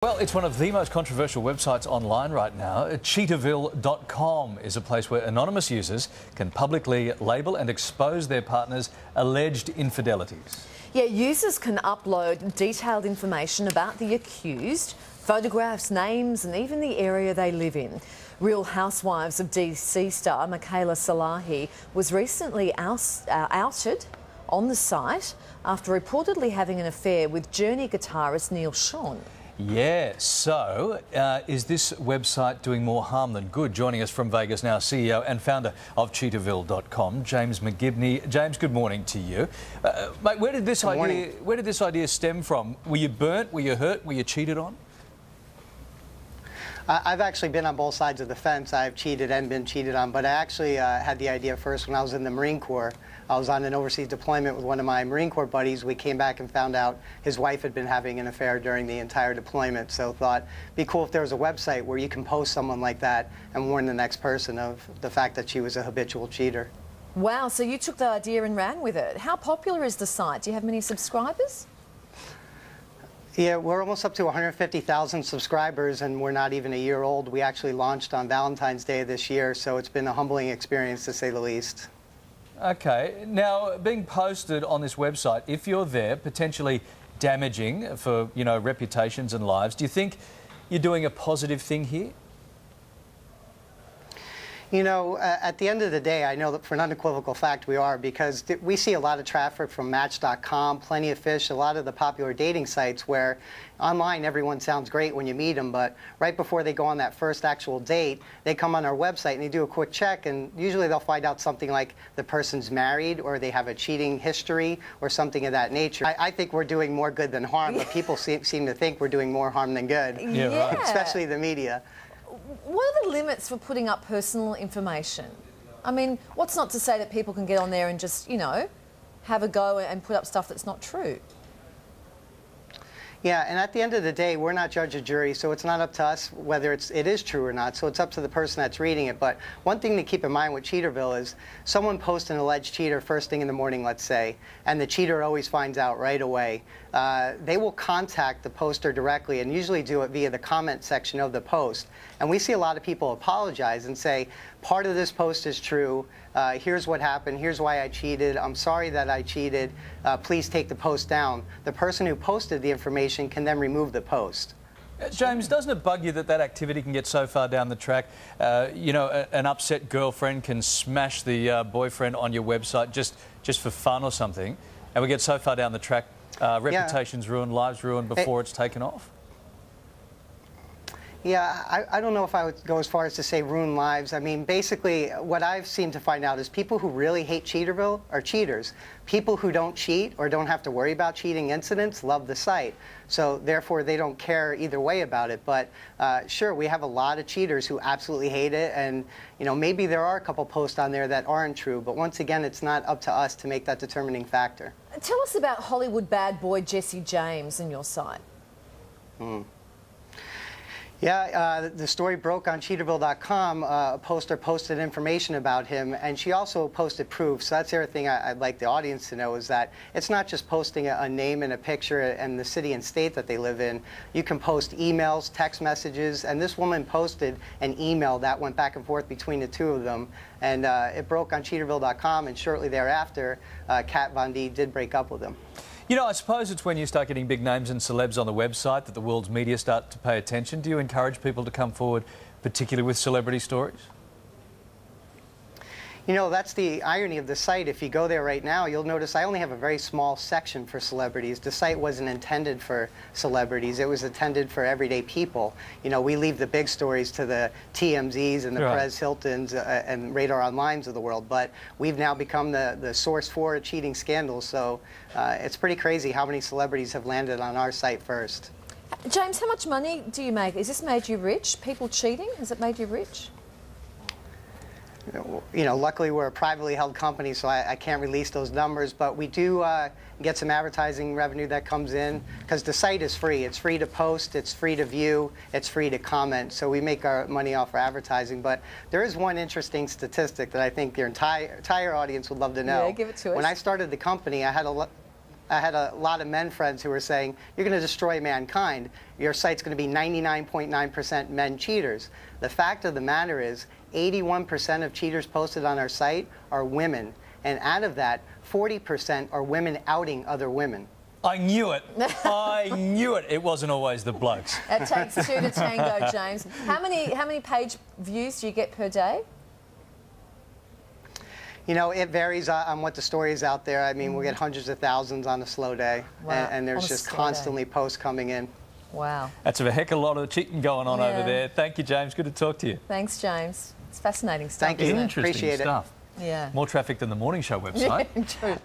Well, it's one of the most controversial websites online right now. Cheaterville.com is a place where anonymous users can publicly label and expose their partner's alleged infidelities. Yeah, users can upload detailed information about the accused, photographs, names and even the area they live in. Real Housewives of DC star Michaela Salahi was recently outed on the site after reportedly having an affair with Journey guitarist Neil Schon. Yeah, so is this website doing more harm than good? Joining us from Vegas now, CEO and founder of Cheaterville.com, James McGibney. James, good morning to you. Mate, where did this idea stem from? Were you burnt? Were you hurt? Were you cheated on? I've actually been on both sides of the fence. I've cheated and been cheated on, but I actually had the idea first when I was in the Marine Corps. I was on an overseas deployment with one of my Marine Corps buddies. We came back and found out his wife had been having an affair during the entire deployment. So thought it'd be cool if there was a website where you can post someone like that and warn the next person of the fact that she was a habitual cheater. Wow, so you took the idea and ran with it. How popular is the site? Do you have many subscribers? Yeah, we're almost up to 150,000 subscribers, and we're not even a year old. We actually launched on Valentine's Day this year, so it's been a humbling experience, to say the least. Okay, now being posted on this website, if you're there, potentially damaging for, reputations and lives, do you think you're doing a positive thing here? You know, at the end of the day, I know that for an unequivocal fact we are, because we see a lot of traffic from Match.com, Plenty of Fish, a lot of the popular dating sites where online everyone sounds great when you meet them, but right before they go on that first actual date, they come on our website and they do a quick check, and usually they'll find out something like the person's married or they have a cheating history or something of that nature. I think we're doing more good than harm, but people seem to think we're doing more harm than good, Yeah. Especially the media. What are the limits for putting up personal information? I mean, what's not to say that people can get on there and just, have a go and put up stuff that's not true? Yeah, and at the end of the day, we're not judge or jury, so it's not up to us whether it is true or not. So it's up to the person that's reading it. But one thing to keep in mind with Cheaterville is someone posts an alleged cheater first thing in the morning, let's say, and the cheater always finds out right away. They will contact the poster directly and usually do it via the comment section of the post. And we see a lot of people apologize and say, part of this post is true. Here's what happened. Here's why I cheated. I'm sorry that I cheated. Please take the post down. The person who posted the information can then remove the post. James, doesn't it bug you that that activity can get so far down the track? An upset girlfriend can smash the boyfriend on your website just for fun or something, and we get so far down the track, reputations ruined, lives ruined before it's taken off? Yeah, I don't know if I would go as far as to say ruin lives. I mean, basically, what I've seemed to find out is people who really hate Cheaterville are cheaters. People who don't cheat or don't have to worry about cheating incidents love the site. So therefore, they don't care either way about it. But sure, we have a lot of cheaters who absolutely hate it. And, maybe there are a couple posts on there that aren't true. But once again, it's not up to us to make that determining factor. Tell us about Hollywood bad boy Jesse James and your site. Yeah, the story broke on Cheaterville.com. A poster posted information about him, and she also posted proof. So that's the other thing I'd like the audience to know is that it's not just posting a name and a picture and the city and state that they live in. You can post emails, text messages, and this woman posted an email that went back and forth between the two of them. And it broke on Cheaterville.com, and shortly thereafter, Kat Von D did break up with him. I suppose it's when you start getting big names and celebs on the website that the world's media start to pay attention. Do you encourage people to come forward, particularly with celebrity stories? That's the irony of the site. If you go there right now, you'll notice I only have a very small section for celebrities. The site wasn't intended for celebrities. It was intended for everyday people. We leave the big stories to the TMZs and the Perez Hiltons and Radar Onlines of the world, but we've now become the source for cheating scandals. So it's pretty crazy how many celebrities have landed on our site first. James, how much money do you make? Has this made you rich? People cheating, has it made you rich? Luckily we're a privately held company, so I can't release those numbers, but we do get some advertising revenue that comes in because the site is free. It's free to post, it's free to view, it's free to comment, so we make our money off our advertising. But there is one interesting statistic that I think your entire audience would love to know. Yeah, give it to us. When I started the company, I had I had a lot of men friends who were saying, you're going to destroy mankind. Your site's going to be 99.9% men cheaters. The fact of the matter is 81% of cheaters posted on our site are women. And out of that, 40% are women outing other women. I knew it. I knew it. It wasn't always the blokes. It takes two to tango, James. How many page views do you get per day? You know, it varies on what the story is out there. I mean, we'll get hundreds of thousands on a slow day, Wow. and there's just constantly posts coming in. Wow. That's a heck of a lot of cheating going on over there. Thank you, James. Good to talk to you. Thanks, James. It's fascinating stuff. Thank you. Isn't it? Interesting Appreciate it. stuff. Yeah. More traffic than the morning show website. True.